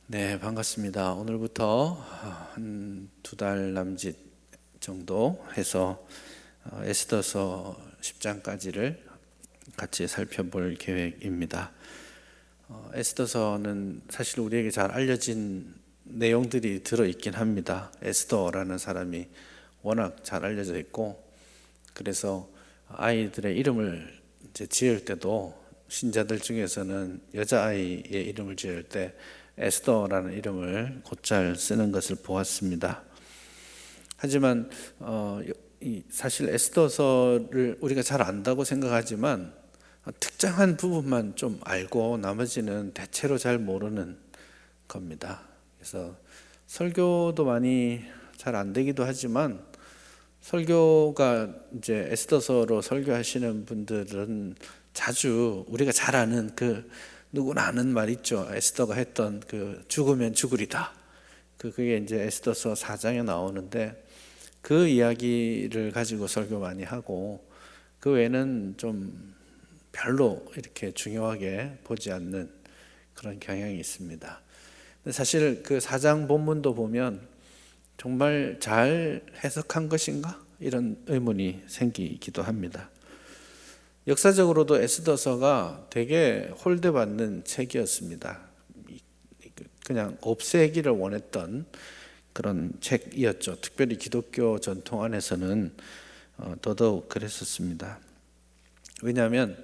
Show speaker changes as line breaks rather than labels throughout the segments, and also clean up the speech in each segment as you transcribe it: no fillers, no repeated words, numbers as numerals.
네, 반갑습니다. 오늘부터 한 2달 남짓 정도 해서 에스더서 10장까지를 같이 살펴볼 계획입니다. 에스더서는 사실 우리에게 잘 알려진 내용들이 들어있긴 합니다. 에스더라는 사람이 워낙 잘 알려져 있고, 그래서 아이들의 이름을 이제 지을 때도 신자들 중에서는 여자아이의 이름을 지을 때 에스더라는 이름을 곧잘 쓰는 것을 보았습니다. 하지만 사실 에스더서를 우리가 잘 안다고 생각하지만 특정한 부분만 좀 알고 나머지는 대체로 잘 모르는 겁니다. 그래서 설교도 많이 잘 안 되기도 하지만, 설교가 이제 에스더서로 설교하시는 분들은 자주 우리가 잘 아는 누구나 아는 말 있죠. 에스더가 했던 죽으면 죽으리다. 그게 이제 에스더서 4장에 나오는데, 그 이야기를 가지고 설교 많이 하고, 그 외에는 좀 별로 이렇게 중요하게 보지 않는 그런 경향이 있습니다. 사실 그 4장 본문도 보면 정말 잘 해석한 것인가? 이런 의문이 생기기도 합니다. 역사적으로도 에스더서가 되게 홀대받는 책이었습니다. 그냥 없애기를 원했던 그런 책이었죠. 특별히 기독교 전통 안에서는 더더욱 그랬었습니다. 왜냐하면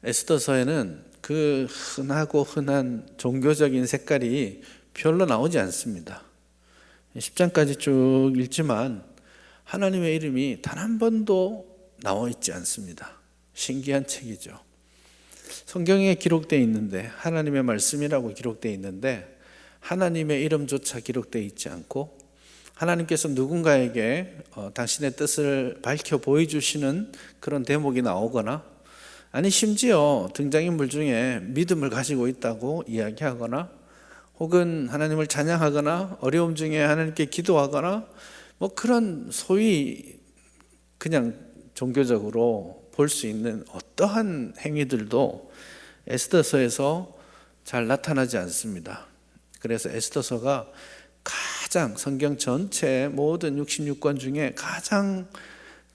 에스더서에는 그 흔하고 흔한 종교적인 색깔이 별로 나오지 않습니다. 10장까지 쭉 읽지만 하나님의 이름이 단 한 번도 나와 있지 않습니다. 신기한 책이죠. 성경에 기록되어 있는데, 하나님의 말씀이라고 기록되어 있는데 하나님의 이름조차 기록되어 있지 않고, 하나님께서 누군가에게 당신의 뜻을 밝혀 보여주시는 그런 대목이 나오거나, 아니 심지어 등장인물 중에 믿음을 가지고 있다고 이야기하거나, 혹은 하나님을 찬양하거나 어려움 중에 하나님께 기도하거나, 그런 소위 그냥 종교적으로 볼 수 있는 어떠한 행위들도 에스더서에서 잘 나타나지 않습니다. 그래서 에스더서가 가장 성경 전체 모든 66권 중에 가장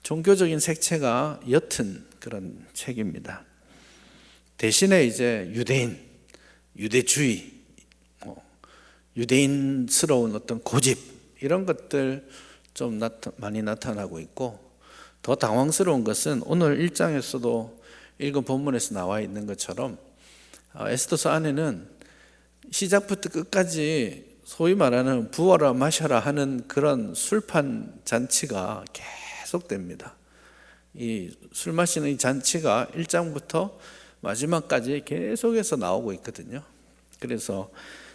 종교적인 색채가 옅은 그런 책입니다. 대신에 이제 유대주의, 유대인스러운 어떤 고집, 이런 것들 좀 많이 나타나고 있고, 더 당황스러운 것은 오늘 1장에서도 읽은 본문에서 나와 있는 것처럼 에스더서 안에는 시작부터 끝까지 소위 말하는 부어라 마셔라 하는 그런 술판 잔치가 계속됩니다. 이 술 마시는 이 잔치가 1장부터 마지막까지 계속해서 나오고 있거든요. 그래서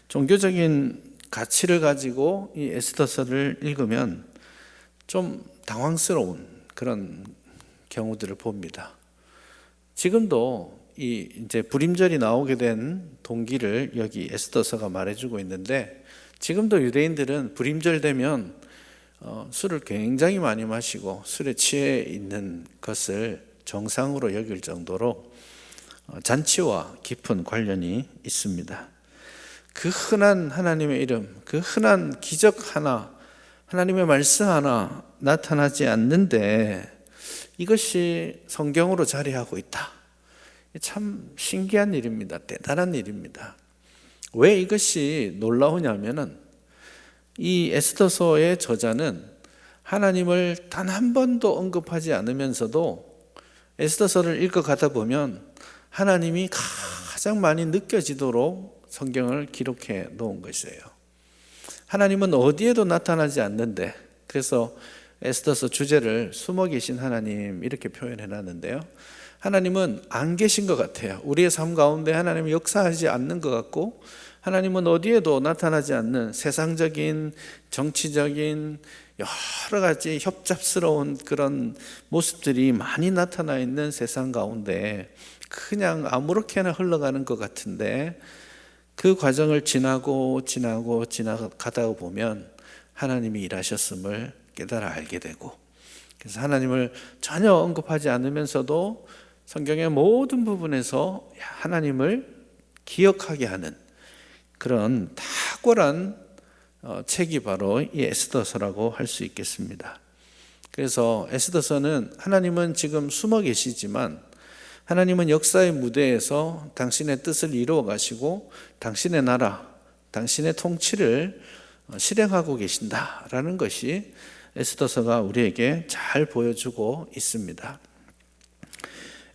종교적인 가치를 가지고 이 에스더서를 읽으면 좀 당황스러운 그런 경우들을 봅니다. 지금도 이제 불임절이 나오게 된 동기를 여기 에스더서가 말해주고 있는데, 지금도 유대인들은 불임절 되면 술을 굉장히 많이 마시고 술에 취해 있는 것을 정상으로 여길 정도로 잔치와 깊은 관련이 있습니다. 그 흔한 하나님의 이름, 그 흔한 기적 하나, 하나님의 말씀 하나 나타나지 않는데 이것이 성경으로 자리하고 있다. 참 신기한 일입니다. 대단한 일입니다. 왜 이것이 놀라우냐면은, 이 에스더서의 저자는 하나님을 단 한 번도 언급하지 않으면서도 에스더서를 읽어가다 보면 하나님이 가장 많이 느껴지도록 성경을 기록해 놓은 것이에요. 하나님은 어디에도 나타나지 않는데, 그래서 에스더서 주제를 숨어 계신 하나님 이렇게 표현해 놨는데요, 하나님은 안 계신 것 같아요. 우리의 삶 가운데 하나님이 역사하지 않는 것 같고, 하나님은 어디에도 나타나지 않는 세상적인, 정치적인 여러 가지 협잡스러운 그런 모습들이 많이 나타나 있는 세상 가운데 그냥 아무렇게나 흘러가는 것 같은데, 그 과정을 지나가다 보면 하나님이 일하셨음을 깨달아 알게 되고, 그래서 하나님을 전혀 언급하지 않으면서도 성경의 모든 부분에서 하나님을 기억하게 하는 그런 탁월한 책이 바로 이 에스더서라고 할 수 있겠습니다. 그래서 에스더서는 하나님은 지금 숨어 계시지만 하나님은 역사의 무대에서 당신의 뜻을 이루어 가시고 당신의 나라, 당신의 통치를 실행하고 계신다라는 것이 에스더서가 우리에게 잘 보여주고 있습니다.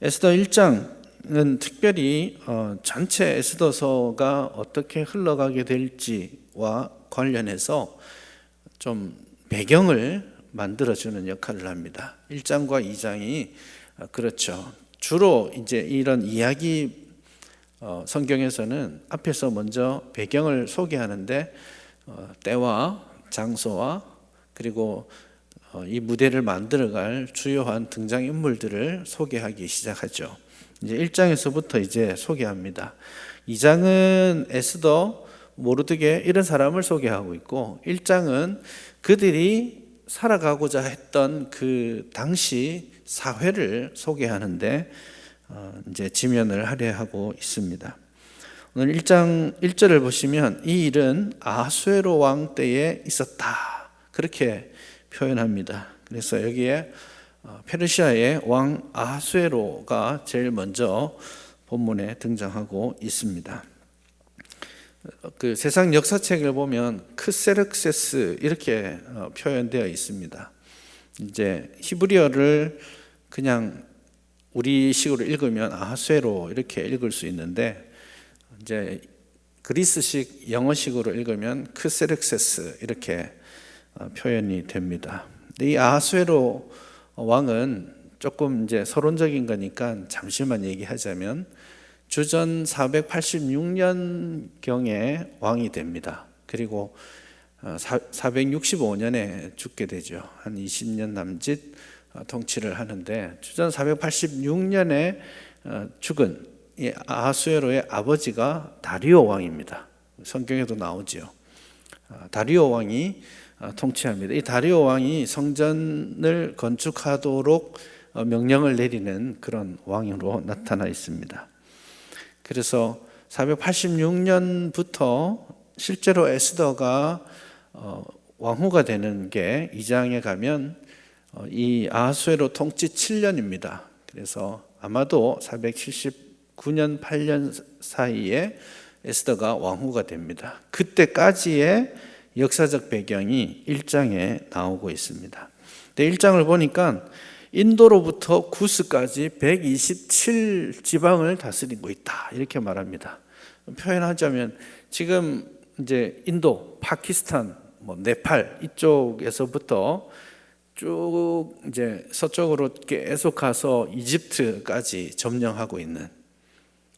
에스더 1장은 특별히 전체 에스더서가 어떻게 흘러가게 될지와 관련해서 좀 배경을 만들어주는 역할을 합니다. 1장과 2장이 그렇죠. 주로 이제 이런 이야기 성경에서는 앞에서 먼저 배경을 소개하는데 때와 장소와 그리고 이 무대를 만들어갈 주요한 등장인물들을 소개하기 시작하죠. 이제 1장에서부터 이제 소개합니다. 2장은 에스더, 모르드게 이런 사람을 소개하고 있고 1장은 그들이 살아가고자 했던 그 당시 사회를 소개하는데 이제 지면을 할애하고 있습니다. 오늘 1장 1절을 보시면 이 일은 아하수에로 왕 때에 있었다 그렇게 표현합니다. 그래서 여기에 페르시아의 왕 아하수에로가 제일 먼저 본문에 등장하고 있습니다. 그 세상 역사책을 보면 크세르크세스 이렇게 표현되어 있습니다. 이제 히브리어를 그냥 우리식으로 읽으면 아하수에로 이렇게 읽을 수 있는데 이제 그리스식 영어식으로 읽으면 크세르크세스 이렇게 표현이 됩니다. 이 아하수에로 왕은 조금 이제 서론적인 거니까 잠시만 얘기하자면 주전 486년경에 왕이 됩니다. 그리고 465년에 죽게 되죠. 한 20년 남짓 통치를 하는데 주전 486년에 죽은 이 아하수에로의 아버지가 다리오 왕입니다. 성경에도 나오지요. 다리오 왕이 통치합니다. 이 다리오 왕이 성전을 건축하도록 명령을 내리는 그런 왕으로 나타나 있습니다. 그래서 486년부터 실제로 에스더가 왕후가 되는 게 2장에 가면 이 아하수에로 통치 7년입니다. 그래서 아마도 479년 8년 사이에 에스더가 왕후가 됩니다. 그때까지의 역사적 배경이 1장에 나오고 있습니다. 1장을 보니까 인도로부터 구스까지 127지방을 다스리고 있다 이렇게 말합니다. 표현하자면 지금 이제 인도, 파키스탄, 네팔 이쪽에서부터 쭉 이제 서쪽으로 계속 가서 이집트까지 점령하고 있는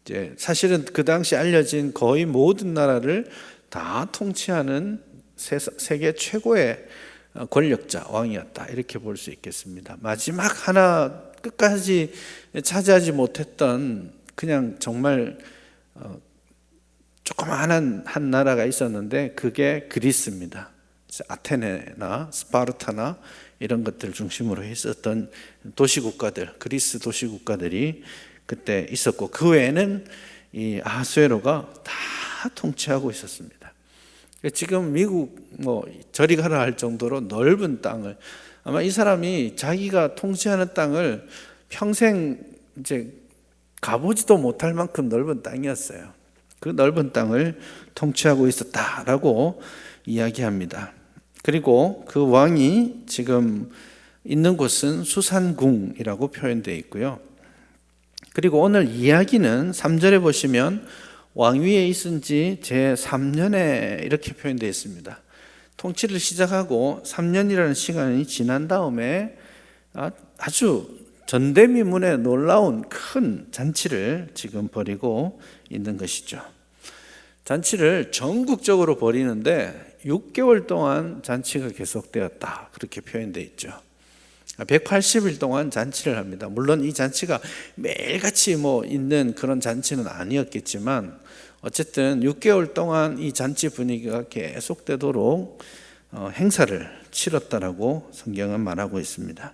이제 사실은 그 당시 알려진 거의 모든 나라를 다 통치하는 세계 최고의 권력자 왕이었다 이렇게 볼 수 있겠습니다. 마지막 하나 끝까지 차지하지 못했던 그냥 정말 조그마한 한 나라가 있었는데 그게 그리스입니다. 아테네나 스파르타나 이런 것들 중심으로 했었던 도시국가들, 그리스 도시국가들이 그때 있었고 그 외에는 이 아하수에로가 다 통치하고 있었습니다. 지금 미국 저리 가라 할 정도로 넓은 땅을 아마 이 사람이 자기가 통치하는 땅을 평생 이제 가보지도 못할 만큼 넓은 땅이었어요. 그 넓은 땅을 통치하고 있었다라고 이야기합니다. 그리고 그 왕이 지금 있는 곳은 수산궁이라고 표현되어 있고요. 그리고 오늘 이야기는 3절에 보시면 왕위에 있은 지 제3년에 이렇게 표현되어 있습니다. 통치를 시작하고 3년이라는 시간이 지난 다음에 아주 전대미문의 놀라운 큰 잔치를 지금 벌이고 있는 것이죠. 잔치를 전국적으로 벌이는데 6개월 동안 잔치가 계속되었다 그렇게 표현되어 있죠. 180일 동안 잔치를 합니다. 물론 이 잔치가 매일같이 있는 그런 잔치는 아니었겠지만 어쨌든 6개월 동안 이 잔치 분위기가 계속되도록 행사를 치렀다라고 성경은 말하고 있습니다.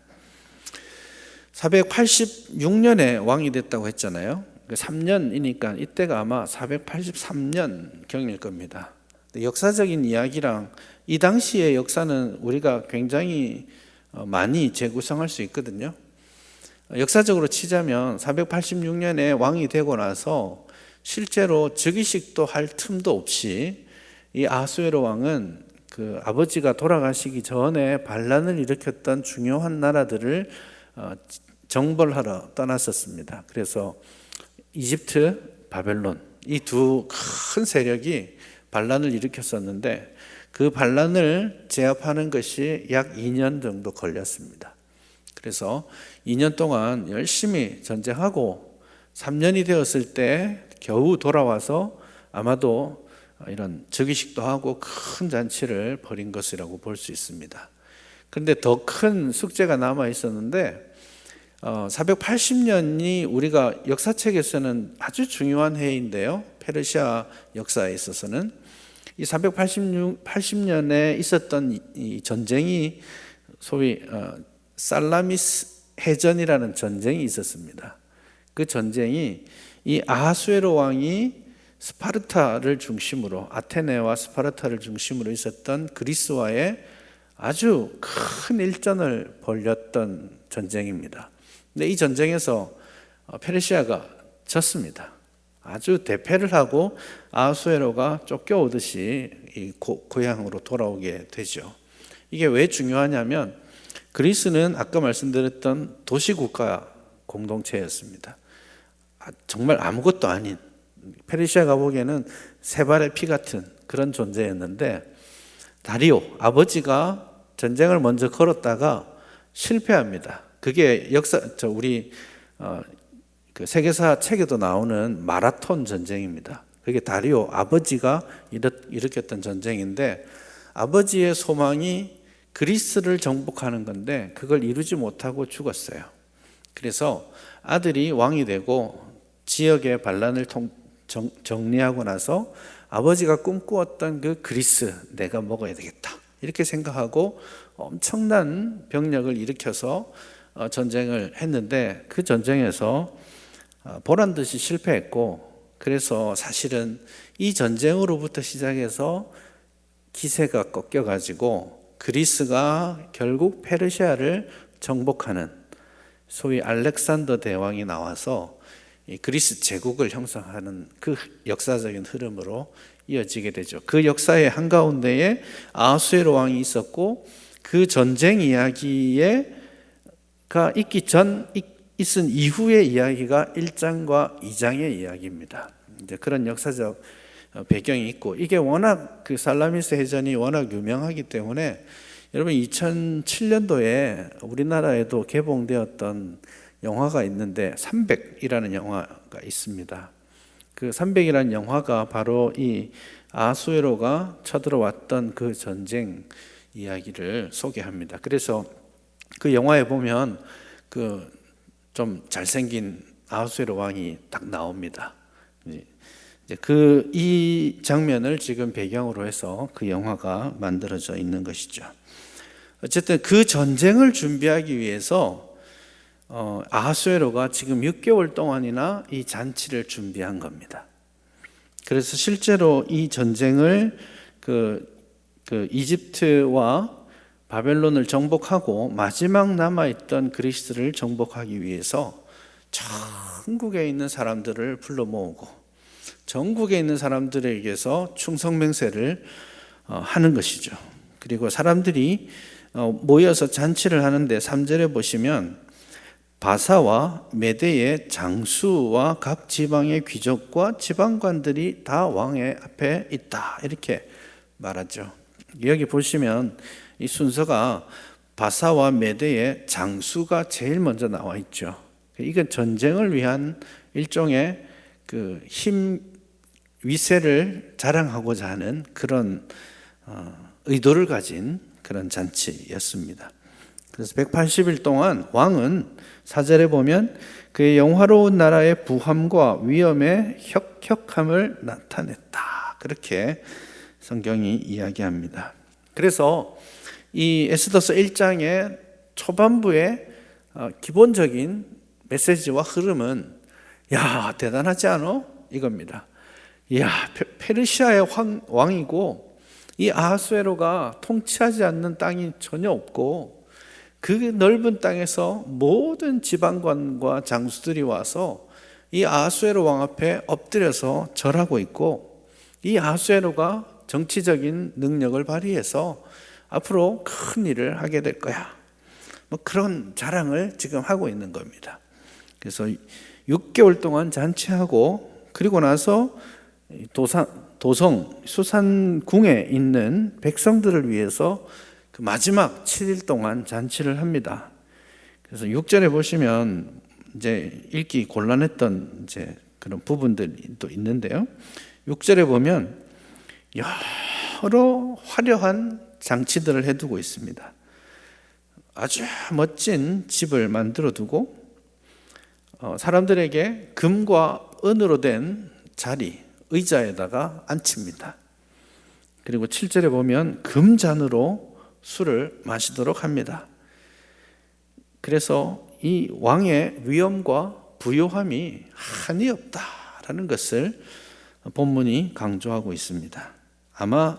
486년에 왕이 됐다고 했잖아요. 3년이니까 이때가 아마 483년 경일 겁니다. 역사적인 이야기랑 이 당시의 역사는 우리가 굉장히 많이 재구성할 수 있거든요. 역사적으로 치자면 486년에 왕이 되고 나서 실제로 즉위식도 할 틈도 없이 이 아하수에로 왕은 그 아버지가 돌아가시기 전에 반란을 일으켰던 중요한 나라들을 정벌하러 떠났었습니다. 그래서 이집트, 바벨론 이 두 큰 세력이 반란을 일으켰었는데 그 반란을 제압하는 것이 약 2년 정도 걸렸습니다. 그래서 2년 동안 열심히 전쟁하고 3년이 되었을 때 겨우 돌아와서 아마도 이런 즉위식도 하고 큰 잔치를 벌인 것이라고 볼 수 있습니다. 그런데 더 큰 숙제가 남아 있었는데 480년이 우리가 역사책에서는 아주 중요한 해인데요. 페르시아 역사에 있어서는 이 480년에 있었던 이 전쟁이 소위 살라미스 해전이라는 전쟁이 있었습니다. 그 전쟁이 이 아하수에로 왕이 스파르타를 중심으로 아테네와 스파르타를 중심으로 있었던 그리스와의 아주 큰 일전을 벌였던 전쟁입니다. 근데 이 전쟁에서 페르시아가 졌습니다. 아주 대패를 하고 아하수에로가 쫓겨오듯이 이 고향으로 돌아오게 되죠. 이게 왜 중요하냐면 그리스는 아까 말씀드렸던 도시국가 공동체였습니다. 정말 아무것도 아닌 페르시아가 보기에는 세 발의 피 같은 그런 존재였는데 다리오 아버지가 전쟁을 먼저 걸었다가 실패합니다. 그게 우리 그 세계사 책에도 나오는 마라톤 전쟁입니다. 그게 다리오 아버지가 일으켰던 전쟁인데 아버지의 소망이 그리스를 정복하는 건데 그걸 이루지 못하고 죽었어요. 그래서 아들이 왕이 되고 지역의 반란을 정리하고 나서 아버지가 꿈꾸었던 그 그리스 내가 먹어야 되겠다 이렇게 생각하고 엄청난 병력을 일으켜서 전쟁을 했는데 그 전쟁에서 보란 듯이 실패했고 그래서 사실은 이 전쟁으로부터 시작해서 기세가 꺾여가지고 그리스가 결국 페르시아를 정복하는 소위 알렉산더 대왕이 나와서 이 그리스 제국을 형성하는 그 역사적인 흐름으로 이어지게 되죠. 그 역사의 한가운데에 아하수에로 왕이 있었고 그 전쟁 이야기가 있은 이후의 이야기가 1장과 2장의 이야기입니다. 이제 그런 역사적 배경이 있고 이게 워낙 그 살라미스 해전이 워낙 유명하기 때문에 여러분 2007년도에 우리나라에도 개봉되었던 영화가 있는데 300이라는 영화가 있습니다. 그 300이라는 영화가 바로 이 아하수에로가 쳐들어왔던 그 전쟁 이야기를 소개합니다. 그래서 그 영화에 보면 그 좀 잘생긴 아하수에로 왕이 딱 나옵니다. 이 장면을 지금 배경으로 해서 그 영화가 만들어져 있는 것이죠. 어쨌든 그 전쟁을 준비하기 위해서 아하수에로가 지금 6개월 동안이나 이 잔치를 준비한 겁니다. 그래서 실제로 이 전쟁을 이집트와 바벨론을 정복하고 마지막 남아있던 그리스를 정복하기 위해서 전국에 있는 사람들을 불러 모으고 전국에 있는 사람들에게서 충성맹세를 하는 것이죠. 그리고 사람들이 모여서 잔치를 하는데 3절에 보시면 바사와 메대의 장수와 각 지방의 귀족과 지방관들이 다 왕의 앞에 있다 이렇게 말하죠. 여기 보시면 이 순서가 바사와 메대의 장수가 제일 먼저 나와 있죠. 이건 전쟁을 위한 일종의 그 힘 위세를 자랑하고자 하는 그런 의도를 가진 그런 잔치였습니다. 그래서 180일 동안 왕은 4절에 보면 그의 영화로운 나라의 부함과 위엄의 혁혁함을 나타냈다. 그렇게 성경이 이야기합니다. 그래서 이 에스더서 1장의 초반부의 기본적인 메시지와 흐름은 야 대단하지 않아? 이겁니다. 페르시아의 왕이고 이 아하수에로가 통치하지 않는 땅이 전혀 없고 그 넓은 땅에서 모든 지방관과 장수들이 와서 이 아하수에로 왕 앞에 엎드려서 절하고 있고 이 아하수에로가 정치적인 능력을 발휘해서 앞으로 큰 일을 하게 될 거야. 그런 자랑을 지금 하고 있는 겁니다. 그래서 6개월 동안 잔치하고 그리고 나서 도성 수산궁에 있는 백성들을 위해서 그 마지막 7일 동안 잔치를 합니다. 그래서 6절에 보시면 이제 읽기 곤란했던 이제 그런 부분들이 또 있는데요. 6절에 보면 여러 화려한 장치들을 해두고 있습니다. 아주 멋진 집을 만들어 두고 사람들에게 금과 은으로 된 자리, 의자에다가 앉힙니다. 그리고 7절에 보면 금잔으로 술을 마시도록 합니다. 그래서 이 왕의 위엄과 부요함이 한이 없다라는 것을 본문이 강조하고 있습니다. 아마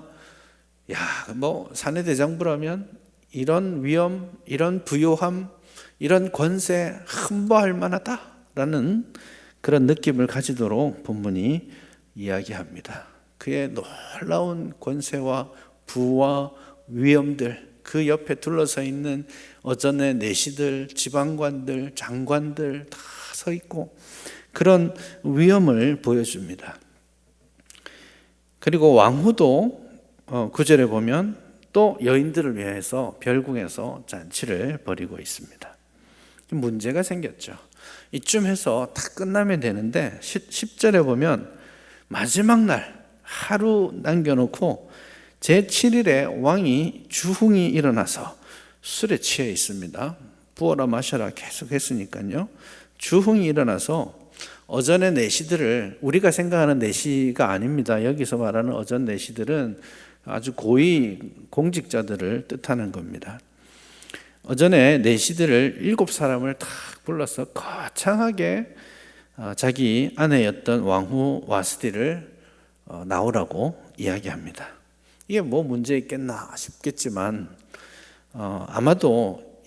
사내대장부라면 이런 위엄, 이런 부요함, 이런 권세 흠모할 만하다라는 그런 느낌을 가지도록 본문이 이야기합니다. 그의 놀라운 권세와 부와 위엄들, 그 옆에 둘러서 있는 어전의 내시들, 지방관들, 장관들 다 서 있고 그런 위엄을 보여줍니다. 그리고 왕후도 9절에 보면 또 여인들을 위해서 별궁에서 잔치를 벌이고 있습니다. 문제가 생겼죠. 이쯤 해서 다 끝나면 되는데 10절에 보면 마지막 날 하루 남겨놓고 제7일에 왕이 주흥이 일어나서 술에 취해 있습니다. 부어라 마셔라 계속 했으니까요. 주흥이 일어나서 어전의 내시들을, 우리가 생각하는 내시가 아닙니다. 여기서 말하는 어전 내시들은 아주 고위 공직자들을 뜻하는 겁니다. 어전의 내시들을 7사람을 다 불러서 거창하게 자기 아내였던 왕후 와스디를 나오라고 이야기합니다. 이게 뭐 문제 있겠나 싶겠지만 아마도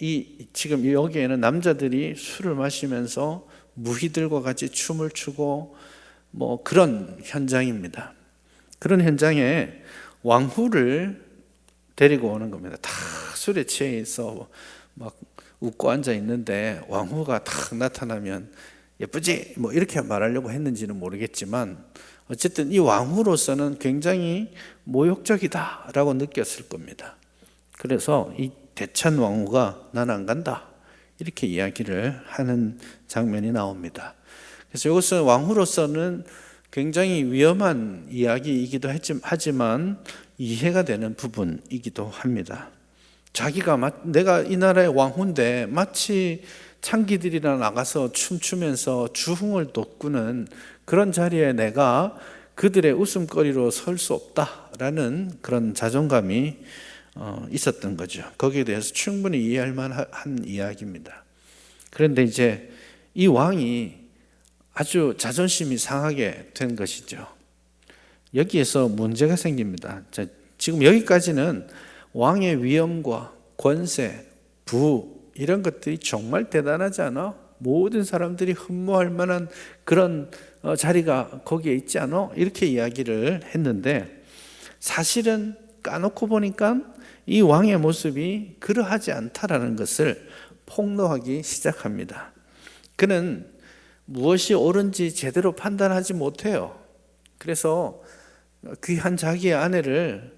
지금 여기에는 남자들이 술을 마시면서 무희들과 같이 춤을 추고 뭐 그런 현장입니다. 그런 현장에 왕후를 데리고 오는 겁니다. 다 술에 취해 있어 막 웃고 앉아 있는데 왕후가 딱 나타나면 예쁘지? 뭐 이렇게 말하려고 했는지는 모르겠지만 어쨌든 이 왕후로서는 굉장히 모욕적이다라고 느꼈을 겁니다. 그래서 이 대찬 왕후가 난 안 간다 이렇게 이야기를 하는 장면이 나옵니다. 그래서 이것은 왕후로서는 굉장히 위험한 이야기이기도 하지만 이해가 되는 부분이기도 합니다. 내가 이 나라의 왕후인데 마치 창기들이나 나가서 춤추면서 주흥을 돋구는 그런 자리에 내가 그들의 웃음거리로 설 수 없다라는 그런 자존감이 있었던 거죠. 거기에 대해서 충분히 이해할 만한 이야기입니다. 그런데 이제 이 왕이 아주 자존심이 상하게 된 것이죠. 여기에서 문제가 생깁니다. 지금 여기까지는 왕의 위엄과 권세, 부 이런 것들이 정말 대단하지 않아? 모든 사람들이 흠모할 만한 그런 자리가 거기에 있지 않아? 이렇게 이야기를 했는데 사실은 까놓고 보니까 이 왕의 모습이 그러하지 않다라는 것을 폭로하기 시작합니다. 그는 무엇이 옳은지 제대로 판단하지 못해요. 그래서 귀한 자기의 아내를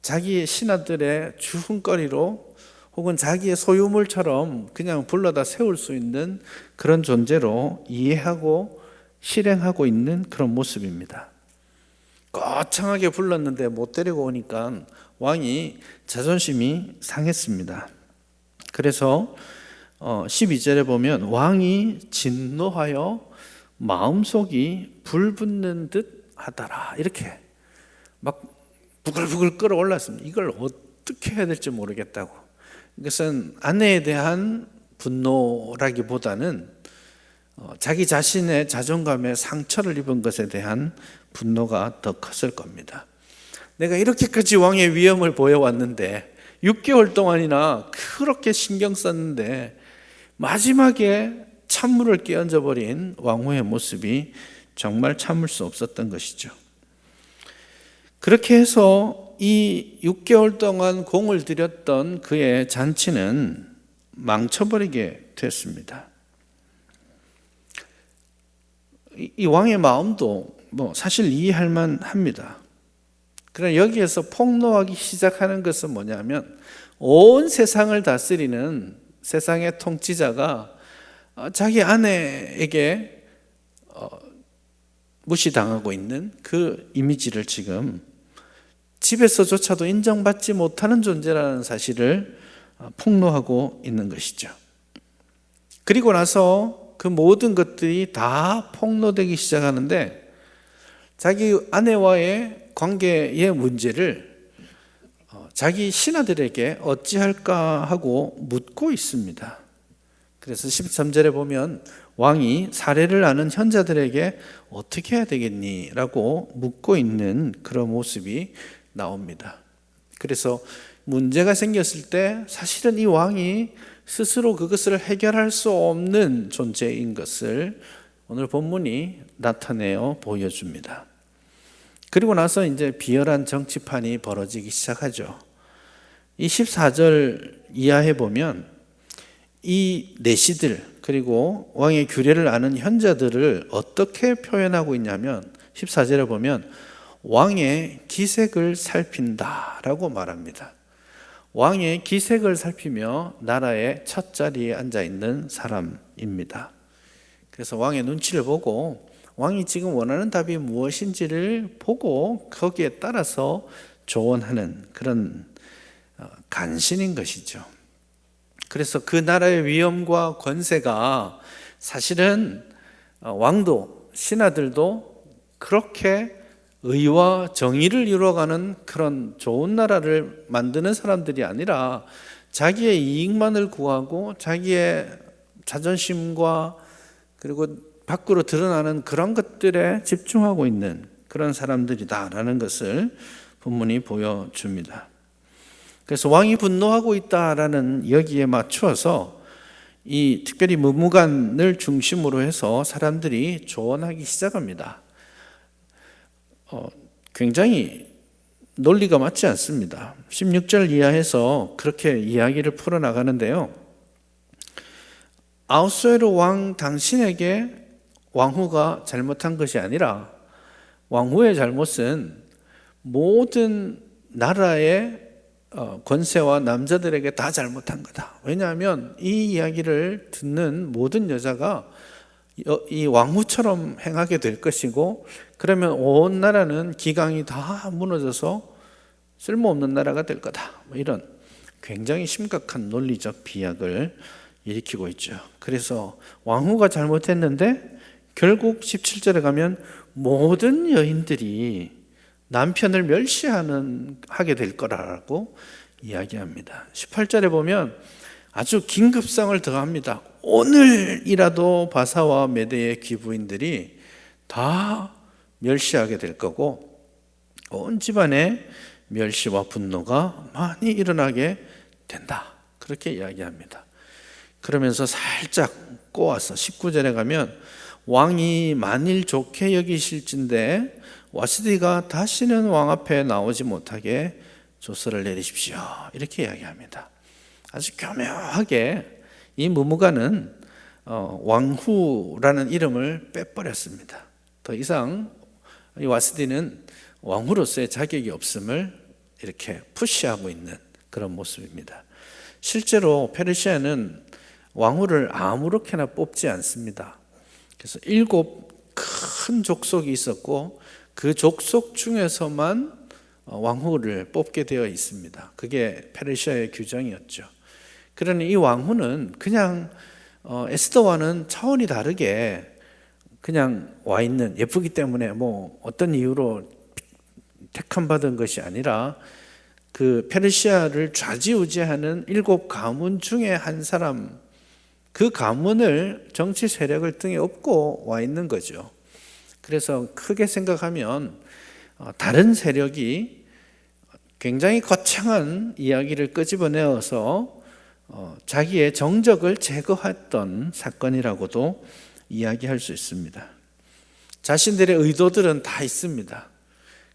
자기의 신하들의 주흥거리로 혹은 자기의 소유물처럼 그냥 불러다 세울 수 있는 그런 존재로 이해하고 실행하고 있는 그런 모습입니다. 거창하게 불렀는데 못 데리고 오니까 왕이 자존심이 상했습니다. 그래서 12절에 보면 왕이 진노하여 마음속이 불붙는 듯 하더라 이렇게 막 부글부글 끓어올랐습니다. 이걸 어떻게 해야 될지 모르겠다고. 이것은 아내에 대한 분노라기보다는 자기 자신의 자존감에 상처를 입은 것에 대한 분노가 더 컸을 겁니다. 내가 이렇게까지 왕의 위엄을 보여왔는데 6개월 동안이나 그렇게 신경 썼는데 마지막에 찬물을 끼얹어 버린 왕후의 모습이 정말 참을 수 없었던 것이죠. 그렇게 해서 이 6개월 동안 공을 들였던 그의 잔치는 망쳐버리게 됐습니다. 이 왕의 마음도 사실 이해할 만합니다. 그러나 여기에서 폭로하기 시작하는 것은 뭐냐면 온 세상을 다스리는 세상의 통치자가 자기 아내에게 무시당하고 있는 그 이미지를 지금 집에서조차도 인정받지 못하는 존재라는 사실을 폭로하고 있는 것이죠. 그리고 나서 그 모든 것들이 다 폭로되기 시작하는데 자기 아내와의 관계의 문제를 자기 신하들에게 어찌할까 하고 묻고 있습니다. 그래서 13절에 보면 왕이 사례를 아는 현자들에게 어떻게 해야 되겠니? 라고 묻고 있는 그런 모습이 나옵니다. 그래서 문제가 생겼을 때 사실은 이 왕이 스스로 그것을 해결할 수 없는 존재인 것을 오늘 본문이 나타내어 보여줍니다. 그리고 나서 이제 비열한 정치판이 벌어지기 시작하죠. 이 14절 이하에 보면 이 내시들 그리고 왕의 규례를 아는 현자들을 어떻게 표현하고 있냐면 14절에 보면 왕의 기색을 살핀다라고 말합니다. 왕의 기색을 살피며 나라의 첫 자리에 앉아 있는 사람입니다. 그래서 왕의 눈치를 보고 왕이 지금 원하는 답이 무엇인지를 보고 거기에 따라서 조언하는 그런 간신인 것이죠. 그래서 그 나라의 위엄과 권세가 사실은 왕도 신하들도 그렇게 의와 정의를 이루어가는 그런 좋은 나라를 만드는 사람들이 아니라 자기의 이익만을 구하고 자기의 자존심과 그리고 밖으로 드러나는 그런 것들에 집중하고 있는 그런 사람들이다라는 것을 본문이 보여줍니다. 그래서 왕이 분노하고 있다라는 여기에 맞추어서 이 특별히 무무간을 중심으로 해서 사람들이 조언하기 시작합니다. 굉장히 논리가 맞지 않습니다. 16절 이하에서 그렇게 이야기를 풀어나가는데요. 아하수에로 왕 당신에게 왕후가 잘못한 것이 아니라 왕후의 잘못은 모든 나라의 권세와 남자들에게 다 잘못한 거다. 왜냐하면 이 이야기를 듣는 모든 여자가 이 왕후처럼 행하게 될 것이고 그러면 온 나라는 기강이 다 무너져서 쓸모없는 나라가 될 거다. 이런 굉장히 심각한 논리적 비약을 일으키고 있죠. 그래서 왕후가 잘못했는데 결국 17절에 가면 모든 여인들이 남편을 하게 될 거라고 이야기합니다. 18절에 보면 아주 긴급성을 더합니다. 오늘이라도 바사와 메대의 귀부인들이 다 멸시하게 될 거고 온 집안에 멸시와 분노가 많이 일어나게 된다. 그렇게 이야기합니다. 그러면서 살짝 꼬아서 19절에 가면 왕이 만일 좋게 여기실진데 와스디가 다시는 왕 앞에 나오지 못하게 조서를 내리십시오. 이렇게 이야기합니다. 아주 교묘하게 이 무무간은 왕후라는 이름을 빼버렸습니다. 더 이상 이 와스디는 왕후로서의 자격이 없음을 이렇게 푸시하고 있는 그런 모습입니다. 실제로 페르시아는 왕후를 아무렇게나 뽑지 않습니다. 그래서 7 큰 족속이 있었고 그 족속 중에서만 왕후를 뽑게 되어 있습니다. 그게 페르시아의 규정이었죠. 그러니 이 왕후는 그냥 에스더와는 차원이 다르게 그냥 와 있는, 예쁘기 때문에 어떤 이유로 택함 받은 것이 아니라 그 페르시아를 좌지우지하는 7 가문 중에 한 사람, 그 가문을 정치 세력을 등에 업고 와 있는 거죠. 그래서 크게 생각하면 다른 세력이 굉장히 거창한 이야기를 끄집어내어서 자기의 정적을 제거했던 사건이라고도 이야기할 수 있습니다. 자신들의 의도들은 다 있습니다.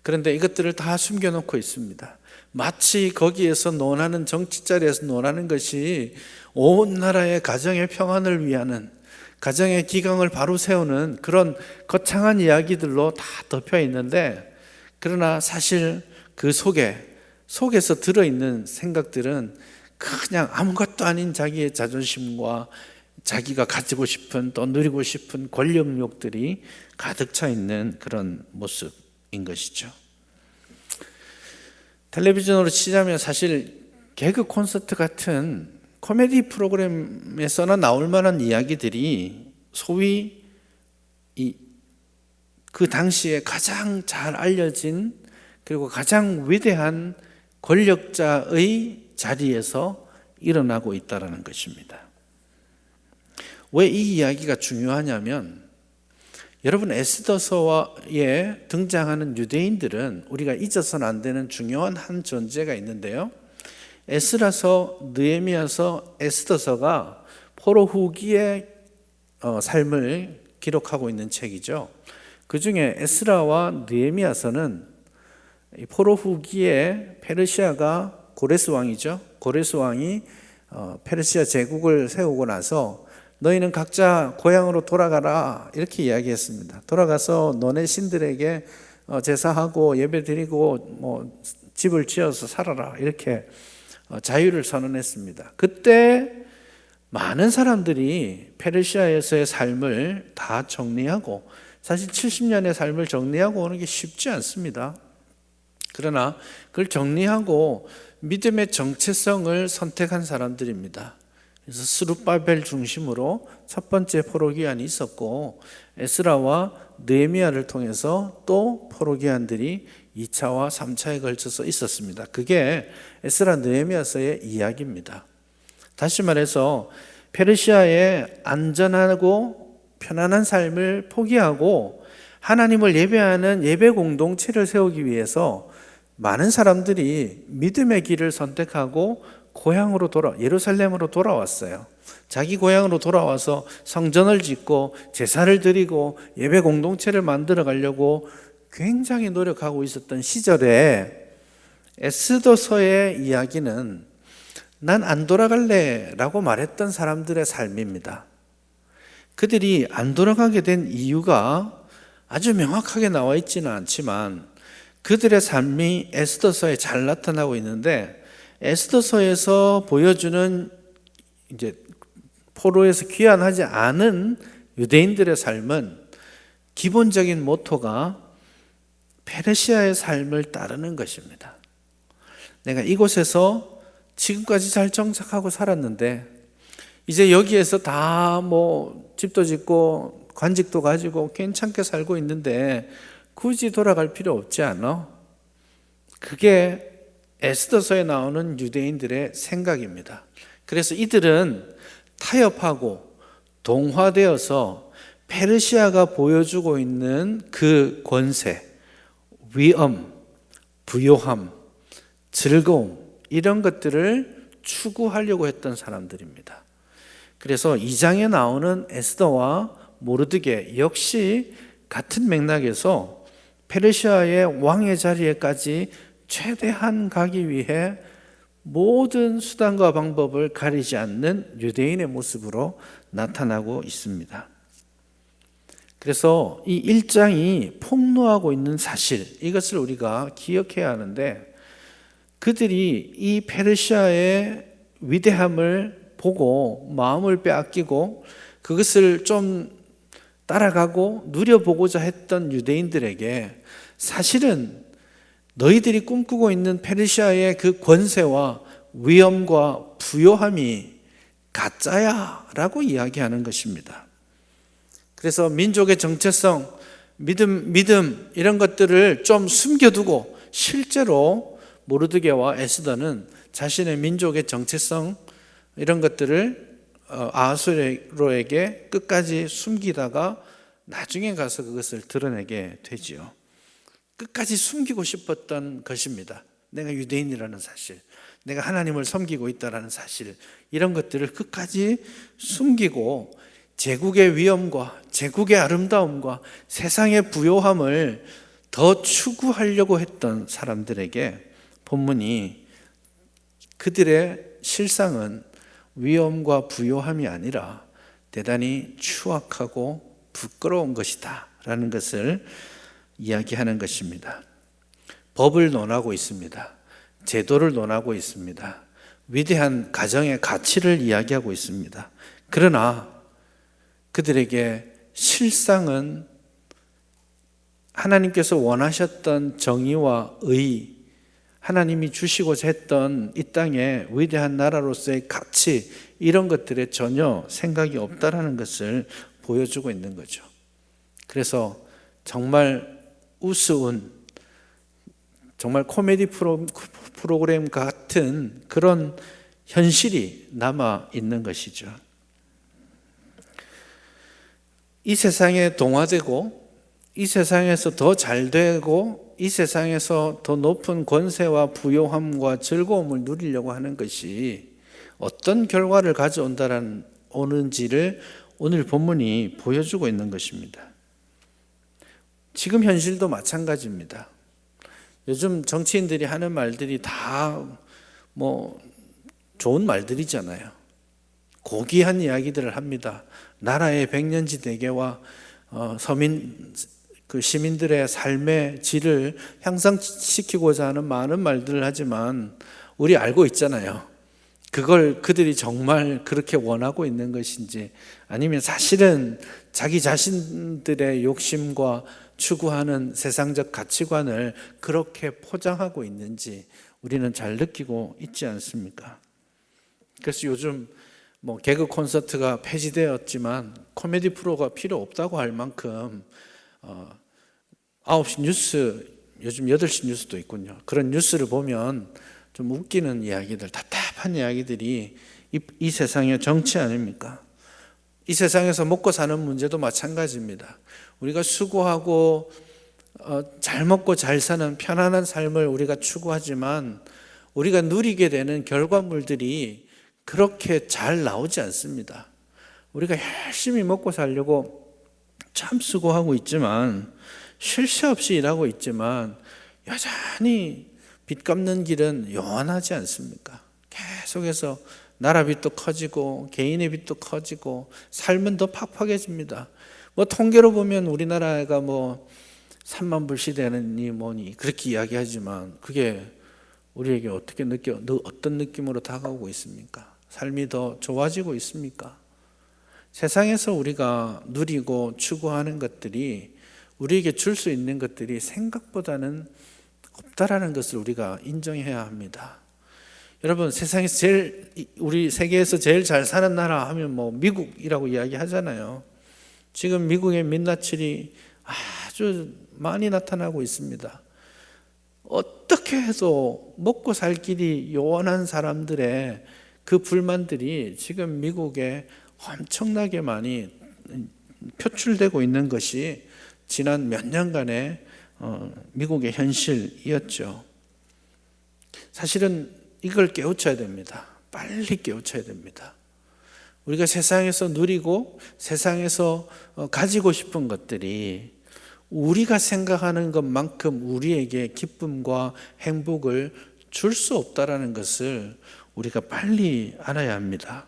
그런데 이것들을 다 숨겨놓고 있습니다. 마치 거기에서 논하는, 정치 자리에서 논하는 것이 온 나라의 가정의 평안을 위하는, 가정의 기강을 바로 세우는 그런 거창한 이야기들로 다 덮여 있는데, 그러나 사실 그 속에서 들어있는 생각들은 그냥 아무것도 아닌 자기의 자존심과 자기가 가지고 싶은, 또 누리고 싶은 권력욕들이 가득 차 있는 그런 모습인 것이죠. 텔레비전으로 치자면 사실 개그 콘서트 같은 코미디 프로그램에서나 나올 만한 이야기들이 소위 그 당시에 가장 잘 알려진 그리고 가장 위대한 권력자의 자리에서 일어나고 있다는 것입니다. 왜 이 이야기가 중요하냐면, 여러분, 에스더서에 등장하는 유대인들은 우리가 잊어서는 안 되는 중요한 한 존재가 있는데요. 에스라서, 느헤미야서, 에스더서가 포로 후기의 삶을 기록하고 있는 책이죠. 그 중에 에스라와 느헤미야서는 포로 후기에 페르시아가 고레스 왕이죠. 고레스 왕이 페르시아 제국을 세우고 나서 너희는 각자 고향으로 돌아가라 이렇게 이야기했습니다. 돌아가서 너네 신들에게 제사하고 예배드리고 집을 지어서 살아라 이렇게 자유를 선언했습니다. 그때 많은 사람들이 페르시아에서의 삶을 다 정리하고, 사실 70년의 삶을 정리하고 오는 게 쉽지 않습니다. 그러나 그걸 정리하고 믿음의 정체성을 선택한 사람들입니다. 그래서 스룹바벨 중심으로 첫 번째 포로기한이 있었고, 에스라와 느헤미야를 통해서 또 포로기한들이 2차와 3차에 걸쳐서 있었습니다. 그게 에스라 느헤미야서의 이야기입니다. 다시 말해서 페르시아의 안전하고 편안한 삶을 포기하고 하나님을 예배하는 예배 공동체를 세우기 위해서 많은 사람들이 믿음의 길을 선택하고 고향으로 예루살렘으로 돌아왔어요. 자기 고향으로 돌아와서 성전을 짓고 제사를 드리고 예배 공동체를 만들어 가려고 굉장히 노력하고 있었던 시절에 에스더서의 이야기는 난 안 돌아갈래 라고 말했던 사람들의 삶입니다. 그들이 안 돌아가게 된 이유가 아주 명확하게 나와 있지는 않지만 그들의 삶이 에스더서에 잘 나타나고 있는데, 에스더서에서 보여주는 이제 포로에서 귀환하지 않은 유대인들의 삶은 기본적인 모토가 페르시아의 삶을 따르는 것입니다. 내가 이곳에서 지금까지 잘 정착하고 살았는데 이제 여기에서 다 집도 짓고 관직도 가지고 괜찮게 살고 있는데 굳이 돌아갈 필요 없지 않아? 그게 에스더서에 나오는 유대인들의 생각입니다. 그래서 이들은 타협하고 동화되어서 페르시아가 보여주고 있는 그 권세, 위엄, 부요함, 즐거움, 이런 것들을 추구하려고 했던 사람들입니다. 그래서 2장에 나오는 에스더와 모르드게 역시 같은 맥락에서 페르시아의 왕의 자리에까지 최대한 가기 위해 모든 수단과 방법을 가리지 않는 유대인의 모습으로 나타나고 있습니다. 그래서 이 1장이 폭로하고 있는 사실, 이것을 우리가 기억해야 하는데, 그들이 이 페르시아의 위대함을 보고 마음을 빼앗기고 그것을 좀 따라가고 누려보고자 했던 유대인들에게 사실은 너희들이 꿈꾸고 있는 페르시아의 그 권세와 위엄과 부요함이 가짜야 라고 이야기하는 것입니다. 그래서 민족의 정체성, 믿음 이런 것들을 좀 숨겨두고 실제로 모르드게와 에스더는 자신의 민족의 정체성 이런 것들을 아하수에게 끝까지 숨기다가 나중에 가서 그것을 드러내게 되지요. 끝까지 숨기고 싶었던 것입니다. 내가 유대인이라는 사실, 내가 하나님을 섬기고 있다는 사실, 이런 것들을 끝까지 숨기고 제국의 위엄과 제국의 아름다움과 세상의 부요함을 더 추구하려고 했던 사람들에게 본문이 그들의 실상은 위엄과 부요함이 아니라 대단히 추악하고 부끄러운 것이다 라는 것을 이야기하는 것입니다. 법을 논하고 있습니다. 제도를 논하고 있습니다. 위대한 가정의 가치를 이야기하고 있습니다. 그러나 그들에게 실상은 하나님께서 원하셨던 정의와 의, 하나님이 주시고자 했던 이 땅의 위대한 나라로서의 가치, 이런 것들에 전혀 생각이 없다라는 것을 보여주고 있는 거죠. 그래서 정말 우스운, 정말 코미디 프로그램 같은 그런 현실이 남아 있는 것이죠. 이 세상에 동화되고 이 세상에서 더 잘되고 이 세상에서 더 높은 권세와 부요함과 즐거움을 누리려고 하는 것이 어떤 결과를 가져오는지를 오늘 본문이 보여주고 있는 것입니다. 지금 현실도 마찬가지입니다. 요즘 정치인들이 하는 말들이 다 좋은 말들이잖아요. 고귀한 이야기들을 합니다. 나라의 백년지 대계와 시민들의 삶의 질을 향상시키고자 하는 많은 말들을 하지만 우리 알고 있잖아요. 그걸 그들이 정말 그렇게 원하고 있는 것인지, 아니면 사실은 자기 자신들의 욕심과 추구하는 세상적 가치관을 그렇게 포장하고 있는지 우리는 잘 느끼고 있지 않습니까? 그래서 요즘 개그 콘서트가 폐지되었지만 코미디 프로가 필요 없다고 할 만큼 9시 뉴스, 요즘 8시 뉴스도 있군요. 그런 뉴스를 보면 좀 웃기는 이야기들, 답답한 이야기들이 이 세상의 정치 아닙니까? 이 세상에서 먹고 사는 문제도 마찬가지입니다. 우리가 수고하고 잘 먹고 잘 사는 편안한 삶을 우리가 추구하지만 우리가 누리게 되는 결과물들이 그렇게 잘 나오지 않습니다. 우리가 열심히 먹고 살려고 참 수고하고 있지만, 쉴 새 없이 일하고 있지만 여전히 빚 갚는 길은 요원하지 않습니까? 계속해서 나라 빚도 커지고 개인의 빚도 커지고 삶은 더 팍팍해집니다. 통계로 보면 우리나라가 3만 불 시대니 뭐니 그렇게 이야기하지만 그게 우리에게 어떤 느낌으로 다가오고 있습니까? 삶이 더 좋아지고 있습니까? 세상에서 우리가 누리고 추구하는 것들이, 우리에게 줄 수 있는 것들이 생각보다는 없다라는 것을 우리가 인정해야 합니다. 여러분, 세상에서 우리 세계에서 제일 잘 사는 나라 하면 미국이라고 이야기하잖아요. 지금 미국의 민낯이 아주 많이 나타나고 있습니다. 어떻게 해도 먹고 살 길이 요원한 사람들의 그 불만들이 지금 미국에 엄청나게 많이 표출되고 있는 것이 지난 몇 년간의 미국의 현실이었죠. 사실은 이걸 깨우쳐야 됩니다. 빨리 깨우쳐야 됩니다. 우리가 세상에서 누리고 세상에서 가지고 싶은 것들이 우리가 생각하는 것만큼 우리에게 기쁨과 행복을 줄 수 없다라는 것을 우리가 빨리 알아야 합니다.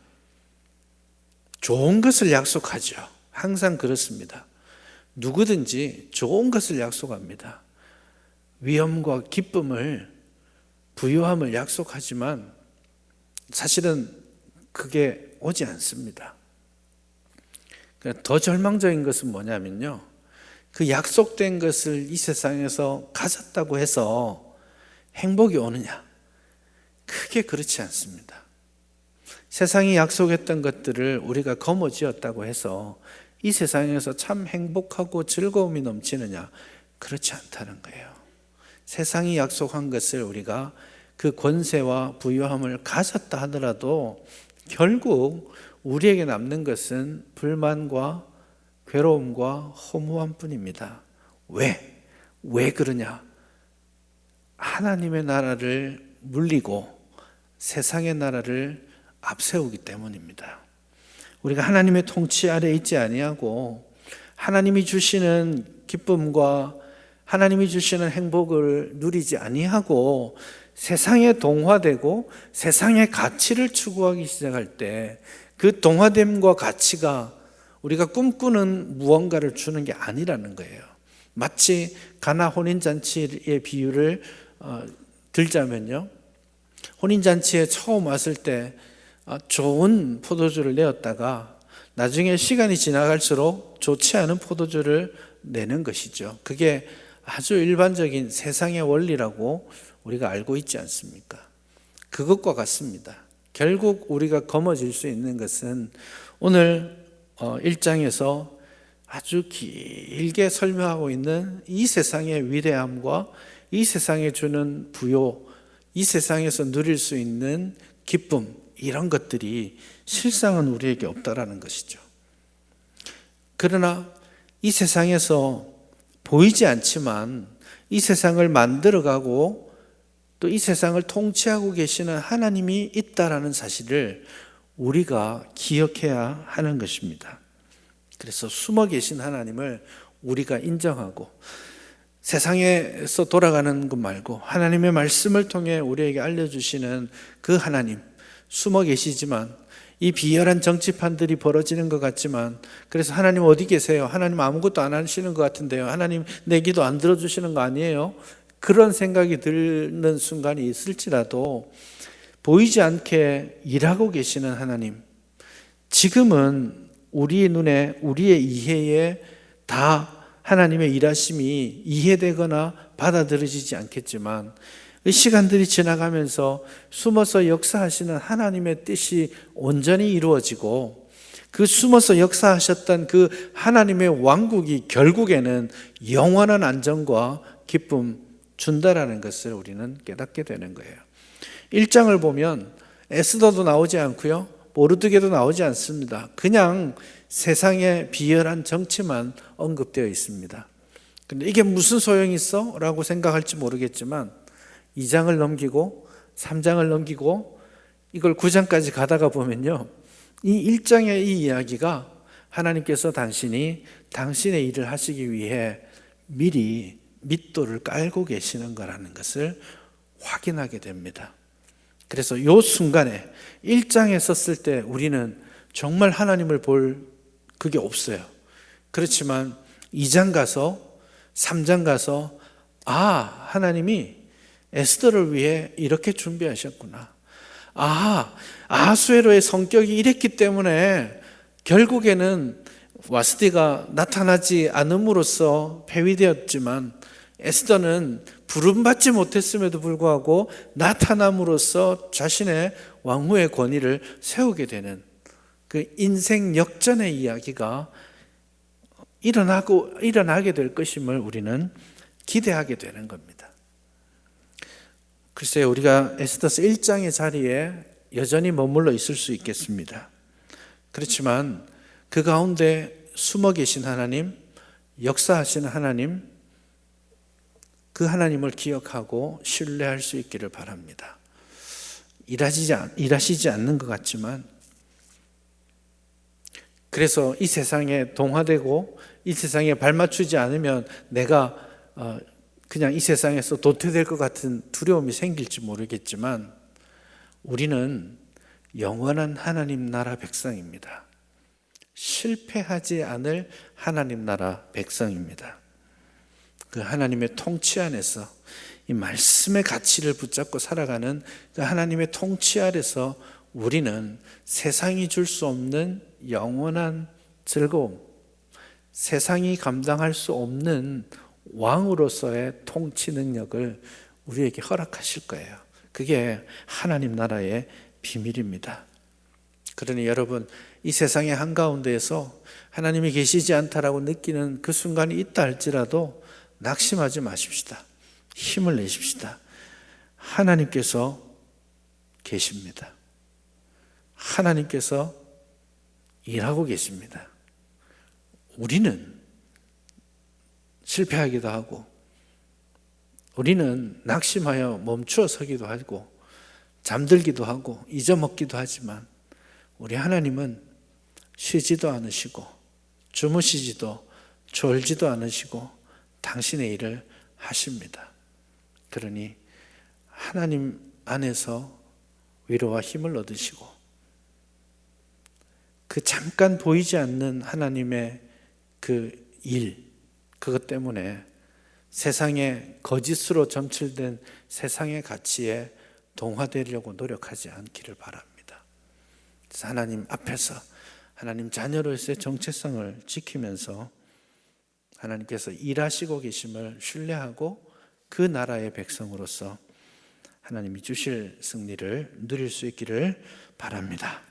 좋은 것을 약속하죠. 항상 그렇습니다. 누구든지 좋은 것을 약속합니다. 위엄과 기쁨을, 부유함을 약속하지만 사실은 그게 오지 않습니다. 더 절망적인 것은 뭐냐면요, 그 약속된 것을 이 세상에서 가졌다고 해서 행복이 오느냐? 크게 그렇지 않습니다. 세상이 약속했던 것들을 우리가 거머쥐었다고 해서 이 세상에서 참 행복하고 즐거움이 넘치느냐? 그렇지 않다는 거예요. 세상이 약속한 것을 우리가 그 권세와 부유함을 가졌다 하더라도 결국 우리에게 남는 것은 불만과 괴로움과 허무함뿐입니다. 왜 그러냐? 하나님의 나라를 물리고 세상의 나라를 앞세우기 때문입니다. 우리가 하나님의 통치 아래 있지 아니하고 하나님이 주시는 기쁨과 하나님이 주시는 행복을 누리지 아니하고 세상에 동화되고 세상의 가치를 추구하기 시작할 때 그 동화됨과 가치가 우리가 꿈꾸는 무언가를 주는 게 아니라는 거예요. 마치 가나 혼인잔치의 비유를 들자면요, 혼인잔치에 처음 왔을 때 좋은 포도주를 내었다가 나중에 시간이 지나갈수록 좋지 않은 포도주를 내는 것이죠. 그게 아주 일반적인 세상의 원리라고 우리가 알고 있지 않습니까? 그것과 같습니다. 결국 우리가 거머쥘 수 있는 것은 오늘 1장에서 아주 길게 설명하고 있는 이 세상의 위대함과 이 세상에 주는 부요, 이 세상에서 누릴 수 있는 기쁨, 이런 것들이 실상은 우리에게 없다라는 것이죠. 그러나 이 세상에서 보이지 않지만 이 세상을 만들어가고 또 이 세상을 통치하고 계시는 하나님이 있다라는 사실을 우리가 기억해야 하는 것입니다. 그래서 숨어 계신 하나님을 우리가 인정하고 세상에서 돌아가는 것 말고 하나님의 말씀을 통해 우리에게 알려주시는 그 하나님, 숨어 계시지만 이 비열한 정치판들이 벌어지는 것 같지만, 그래서 하나님 어디 계세요? 하나님 아무것도 안 하시는 것 같은데요. 하나님 내 기도 안 들어주시는 거 아니에요? 그런 생각이 드는 순간이 있을지라도 보이지 않게 일하고 계시는 하나님, 지금은 우리의 눈에, 우리의 이해에 다 하나님의 일하심이 이해되거나 받아들여지지 않겠지만 이 시간들이 지나가면서 숨어서 역사하시는 하나님의 뜻이 온전히 이루어지고 그 숨어서 역사하셨던 그 하나님의 왕국이 결국에는 영원한 안정과 기쁨 준다라는 것을 우리는 깨닫게 되는 거예요. 1장을 보면 에스더도 나오지 않고요, 모르드게도 나오지 않습니다. 그냥 세상의 비열한 정치만 언급되어 있습니다. 근데 이게 무슨 소용이 있어? 라고 생각할지 모르겠지만 2장을 넘기고 3장을 넘기고 이걸 9장까지 가다가 보면요, 이 1장의 이 이야기가 하나님께서 당신이 당신의 일을 하시기 위해 미리 밑돌을 깔고 계시는 거라는 것을 확인하게 됩니다. 그래서 이 순간에 1장에 섰을 때 우리는 정말 하나님을 볼 그게 없어요. 그렇지만 2장 가서 3장 가서 하나님이 에스더를 위해 이렇게 준비하셨구나. 아하수에로의 성격이 이랬기 때문에 결국에는 와스디가 나타나지 않음으로써 폐위되었지만 에스더는 부름받지 못했음에도 불구하고 나타남으로써 자신의 왕후의 권위를 세우게 되는 그 인생 역전의 이야기가 일어나게 될 것임을 우리는 기대하게 되는 겁니다. 글쎄요, 우리가 에스더서 1장의 자리에 여전히 머물러 있을 수 있겠습니다. 그렇지만 그 가운데 숨어 계신 하나님, 역사하시는 하나님, 그 하나님을 기억하고 신뢰할 수 있기를 바랍니다. 일하시지 않는 것 같지만, 그래서 이 세상에 동화되고 이 세상에 발맞추지 않으면 내가 그냥 이 세상에서 도태될 것 같은 두려움이 생길지 모르겠지만 우리는 영원한 하나님 나라 백성입니다. 실패하지 않을 하나님 나라 백성입니다. 그 하나님의 통치 안에서 이 말씀의 가치를 붙잡고 살아가는 그 하나님의 통치 아래서 우리는 세상이 줄 수 없는 영원한 즐거움, 세상이 감당할 수 없는 왕으로서의 통치 능력을 우리에게 허락하실 거예요. 그게 하나님 나라의 비밀입니다. 그러니 여러분, 이 세상의 한가운데에서 하나님이 계시지 않다라고 느끼는 그 순간이 있다 할지라도 낙심하지 마십시다. 힘을 내십시다. 하나님께서 계십니다. 하나님께서 일하고 계십니다. 우리는 실패하기도 하고, 우리는 낙심하여 멈추어 서기도 하고, 잠들기도 하고, 잊어먹기도 하지만, 우리 하나님은 쉬지도 않으시고, 주무시지도, 졸지도 않으시고, 당신의 일을 하십니다. 그러니 하나님 안에서 위로와 힘을 얻으시고, 그 잠깐 보이지 않는 하나님의 그 일, 그것 때문에 세상의 거짓으로 점칠된 세상의 가치에 동화되려고 노력하지 않기를 바랍니다. 그래서 하나님 앞에서 하나님 자녀로서의 정체성을 지키면서 하나님께서 일하시고 계심을 신뢰하고 그 나라의 백성으로서 하나님이 주실 승리를 누릴 수 있기를 바랍니다.